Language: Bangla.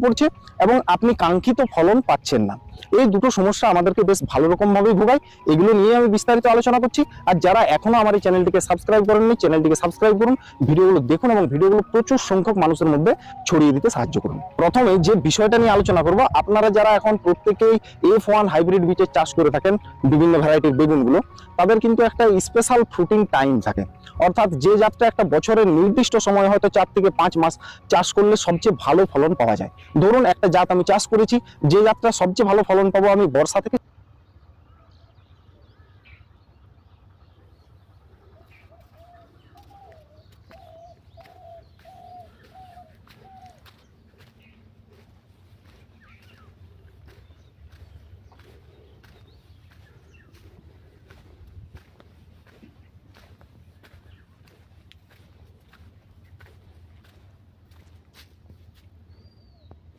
পড়ছে এবং আপনি কাঙ্ক্ষিত ফলন পাচ্ছেন না। এই দুটো সমস্যা আমাদেরকে বেশ ভালো রকম ভাবে ভোগায়। এগুলো নিয়ে আমি বিস্তারিত আলোচনা করছি। আর যারা এখনো আমার এই চ্যানেলটিকে সাবস্ক্রাইব করেননি, চ্যানেলটিকে সাবস্ক্রাইব করুন, ভিডিওগুলো দেখুন এবং ভিডিওগুলো প্রচুর সংখ্যক মানুষের মধ্যে ছড়িয়ে দিতে সাহায্য করুন। প্রথমে যে বিষয়টা নিয়ে আলোচনা করব, আপনারা যারা এখন প্রত্যেকেই F1 হাইব্রিড বীজের চাষ করে থাকেন বিভিন্ন ভ্যারাইটির বেগুনগুলো, তাদের কিন্তু একটা স্পেশাল ফ্রুটিং টাইম থাকে। অর্থাৎ যে জাতটা একটা বছরের নির্দিষ্ট সময় হয়তো 4 থেকে 5 মাস চাষ করলে সবচেয়ে ভালো ফলন পাওয়া যায়। ধরুন একটা জাত আমি চাষ করেছি, যে জাতটা সবচেয়ে ভালো ফলন পাবো আমি বর্ষা থেকে